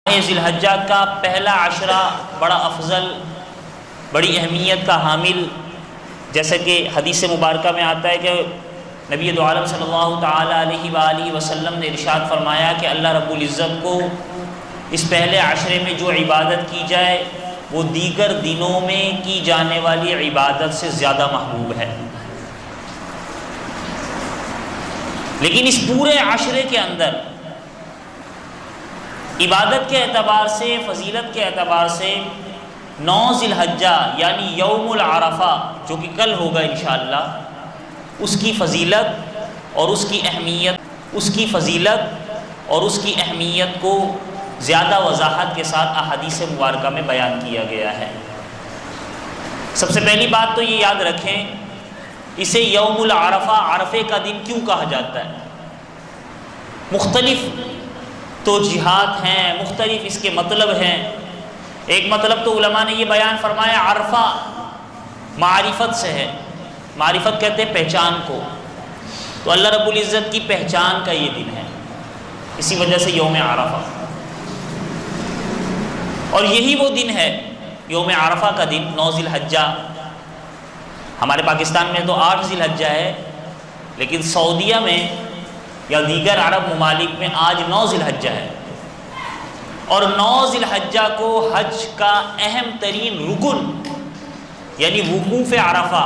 ذی الحجہ کا پہلا عشرہ بڑا افضل، بڑی اہمیت کا حامل، جیسا کہ حدیث مبارکہ میں آتا ہے کہ نبی دو عالم صلی اللہ تعالی علیہ وآلہ وسلم نے ارشاد فرمایا کہ اللہ رب العزت کو اس پہلے عشرے میں جو عبادت کی جائے وہ دیگر دنوں میں کی جانے والی عبادت سے زیادہ محبوب ہے۔ لیکن اس پورے عشرے کے اندر عبادت کے اعتبار سے، فضیلت کے اعتبار سے 9 ذی الحجہ یعنی یوم العرفہ جو کہ کل ہوگا انشاءاللہ، اس کی فضیلت اور اس کی اہمیت کو زیادہ وضاحت کے ساتھ احادیث مبارکہ میں بیان کیا گیا ہے۔ سب سے پہلی بات تو یہ یاد رکھیں، اسے یوم العرفہ، عرفے کا دن کیوں کہا جاتا ہے؟ مختلف توجیہات ہیں، مختلف اس کے مطلب ہیں۔ ایک مطلب تو علماء نے یہ بیان فرمایا، عرفہ معرفت سے ہے، معرفت کہتے ہیں پہچان کو، تو اللہ رب العزت کی پہچان کا یہ دن ہے، اسی وجہ سے یوم عرفہ۔ اور یہی وہ دن ہے یوم عرفہ کا دن، 9 ذی الحجہ۔ ہمارے پاکستان میں تو 8 ذی الحجہ ہے، لیکن سعودیہ میں یا دیگر عرب ممالک میں آج 9 ذی الحجہ ہے، اور 9 ذی الحجہ کو حج کا اہم ترین رکن یعنی وقوف عرفہ،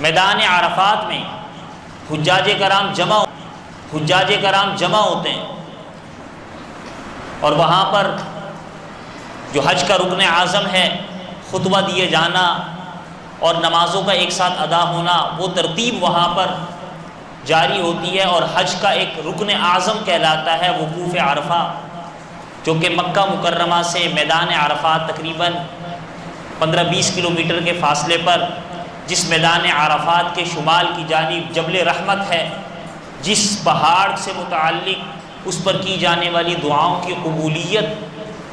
میدان عرفات میں حجاج کرام جمع ہوتے ہیں، اور وہاں پر جو حج کا رکن اعظم ہے، خطبہ دیے جانا اور نمازوں کا ایک ساتھ ادا ہونا، وہ ترتیب وہاں پر جاری ہوتی ہے، اور حج کا ایک رکن اعظم کہلاتا ہے وقوف عرفہ، جو کہ مکہ مکرمہ سے میدان عرفات تقریباً 15-20 کلومیٹر کے فاصلے پر، جس میدان عرفات کے شمال کی جانب جبل رحمت ہے، جس پہاڑ سے متعلق اس پر کی جانے والی دعاؤں کی قبولیت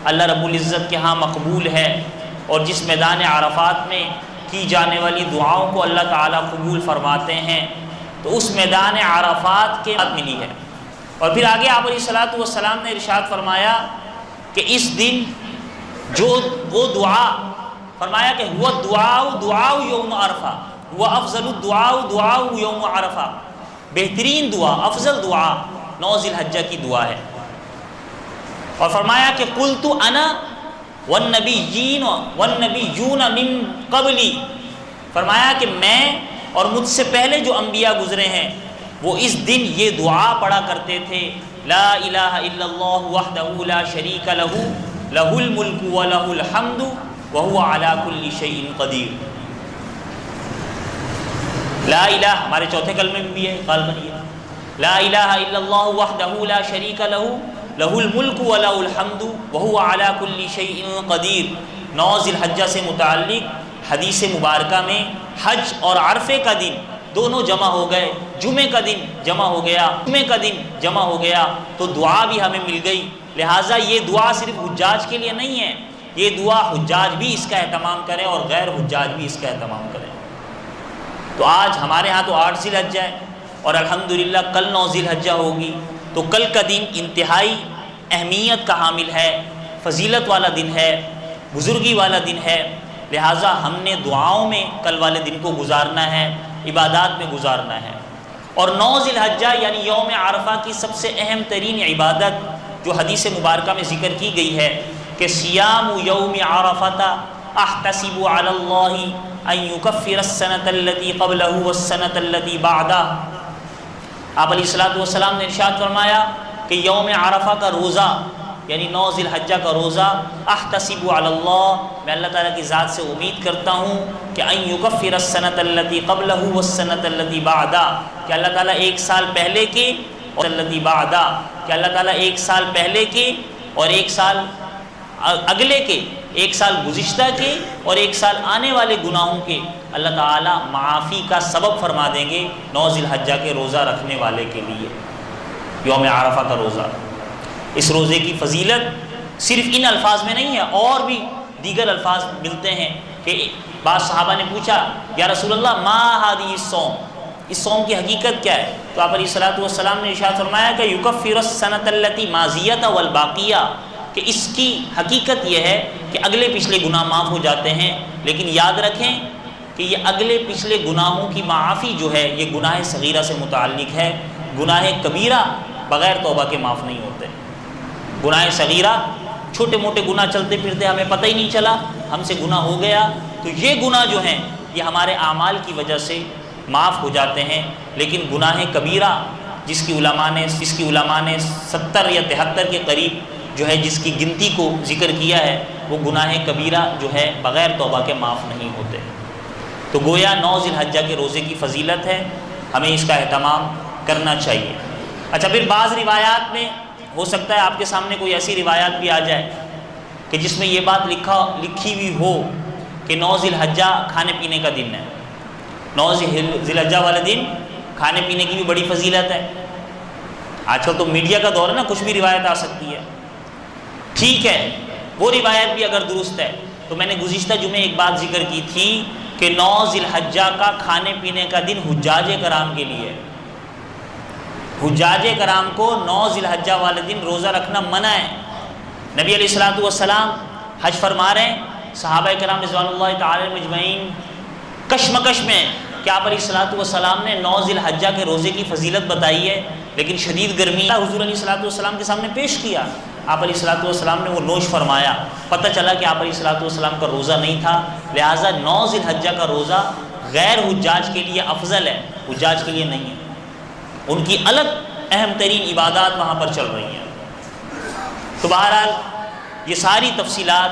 اللہ رب العزت کے ہاں مقبول ہے، اور جس میدان عرفات میں کی جانے والی دعاؤں کو اللہ تعالیٰ قبول فرماتے ہیں، تو اس میدان عرفات کے بعد ملی ہے۔ اور پھر آگے آپ علیہ الصلوۃ والسلام نے ارشاد فرمایا کہ اس دن جو وہ دعا فرمایا کہ ہوا دعاء یوم عرفہ، ہوا افضل دعاء یوم عرفہ، بہترین دعا، افضل دعا 9 ذی الحجہ کی دعا ہے۔ اور فرمایا کہ قلت انا والنبیون من قبلی، فرمایا کہ میں اور مجھ سے پہلے جو انبیاء گزرے ہیں وہ اس دن یہ دعا پڑھا کرتے تھے، لا الہ الا اللہ وحدہ لا شریک لہ لہ الملک ولہ الحمد وہو علی کل شیء قدیر۔ لا الہ ہمارے چوتھے کلمے میں بھی ہے، غالباً یہ لا الہ الا اللہ وحدہ لا شریک لہ لہ الملک ولہ الحمد وہو علی کل شیء قدیر۔ 9 ذی الحجہ سے متعلق حدیث مبارکہ میں حج اور عرفے کا دن دونوں جمع ہو گئے، جمعے کا دن جمع ہو گیا، تو دعا بھی ہمیں مل گئی۔ لہٰذا یہ دعا صرف حجاج کے لیے نہیں ہے، یہ دعا حجاج بھی اس کا اہتمام کریں اور غیر حجاج بھی اس کا اہتمام کریں۔ تو آج ہمارے ہاں تو 8 ذی الحجہ ہے، اور الحمدللہ کل 9 ذی الحجہ ہوگی، تو کل کا دن انتہائی اہمیت کا حامل ہے، فضیلت والا دن ہے، بزرگی والا دن ہے۔ لہٰذا ہم نے دعاؤں میں کل والے دن کو گزارنا ہے، عبادات میں گزارنا ہے۔ اور 9 ذی الحجہ یعنی یوم عرفہ کی سب سے اہم ترین عبادت جو حدیث مبارکہ میں ذکر کی گئی ہے کہ سیام یوم عرفۃ احتسب علی اللہ ان یکفر السنۃ التی قبلہ والسنۃ التی بعدہ۔ آپ علیہ الصلوۃ والسلام نے ارشاد فرمایا کہ یوم عرفہ کا روزہ یعنی 9 ذی الحجہ کا روزہ، احتسب علی اللہ، میں اللہ تعالیٰ کی ذات سے امید کرتا ہوں کہ ان یکفر السنۃ التی قبلہ والسنۃ التی بعدہ، کہ اللہ تعالیٰ ایک سال پہلے کے اور التی بعدہ، کہ اللہ تعالیٰ ایک سال پہلے کے اور ایک سال اگلے کے، ایک سال گزشتہ کے اور ایک سال آنے والے گناہوں کے اللہ تعالیٰ معافی کا سبب فرما دیں گے 9 ذی الحجہ کے روزہ رکھنے والے کے لیے، یوم عرفہ کا روزہ۔ اس روزے کی فضیلت صرف ان الفاظ میں نہیں ہے، اور بھی دیگر الفاظ ملتے ہیں کہ بعض صحابہ نے پوچھا یا رسول اللہ ما ہذہ الصوم، اس صوم کی حقیقت کیا ہے؟ تو آپ علیہ الصلوۃ والسلام نے ارشاد فرمایا کہ یکفر السنۃ التی ماضیۃ والباقیہ، کہ اس کی حقیقت یہ ہے کہ اگلے پچھلے گناہ معاف ہو جاتے ہیں، لیکن یاد رکھیں کہ یہ اگلے پچھلے گناہوں کی معافی جو ہے یہ گناہ صغیرہ سے متعلق ہے، گناہ کبیرہ بغیر توبہ کے معاف نہیں ہوتے۔ گناہ صغیرہ چھوٹے موٹے گناہ چلتے پھرتے ہمیں پتہ ہی نہیں چلا ہم سے گناہ ہو گیا، تو یہ گناہ جو ہیں یہ ہمارے اعمال کی وجہ سے معاف ہو جاتے ہیں، لیکن گناہ کبیرہ جس کی علماء نے 70 یا 73 کے قریب جو ہے جس کی گنتی کو ذکر کیا ہے، وہ گناہ کبیرہ جو ہے بغیر توبہ کے معاف نہیں ہوتے۔ تو گویا 9 ذی الحجہ کے روزے کی فضیلت ہے، ہمیں اس کا اہتمام کرنا چاہیے۔ اچھا، پھر بعض روایات میں ہو سکتا ہے آپ کے سامنے کوئی ایسی روایات بھی آ جائے کہ جس میں یہ بات لکھی ہوئی ہو کہ 9 ذی الحجہ کھانے پینے کا دن ہے، 9 ذی الحجہ والے دن کھانے پینے کی بھی بڑی فضیلت ہے۔ آج کل تو میڈیا کا دور ہے نا، کچھ بھی روایت آ سکتی ہے۔ ٹھیک ہے، وہ روایت بھی اگر درست ہے تو میں نے گزشتہ جمعے ایک بات ذکر کی تھی کہ 9 ذی الحجہ کا کھانے پینے کا دن حجاج کرام کے لیے ہے۔ حجاج کرام کو 9 ذی الحجہ والے دن روزہ رکھنا منع ہے۔ نبی علیہ الصلوۃ والسلام حج فرما رہے ہیں، صحابہ کرام رضوان اللہ تعالی مجمعین کشمکش میں کہ آپ علیہ الصلوۃ والسلام نے 9 ذی الحجہ کے روزے کی فضیلت بتائی ہے، لیکن شدید گرمی حضور علیہ الصلوۃ والسلام کے سامنے پیش کیا، آپ علیہ الصلوۃ والسلام نے وہ نوش فرمایا، پتہ چلا کہ آپ علیہ الصلوۃ والسلام کا روزہ نہیں تھا، لہٰذا 9 ذی الحجہ کا روزہ غیر حجاج کے لیے افضل ہے، حجاج کے لیے نہیں ہے، ان کی الگ اہم ترین عبادات وہاں پر چل رہی ہیں۔ تو بہرحال یہ ساری تفصیلات،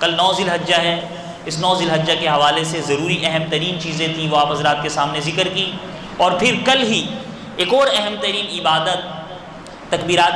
کل 9 ذی الحجہ ہے، اس 9 ذی الحجہ کے حوالے سے ضروری اہم ترین چیزیں تھیں وہ آپ حضرات کے سامنے ذکر کی، اور پھر کل ہی ایک اور اہم ترین عبادت تکبیرات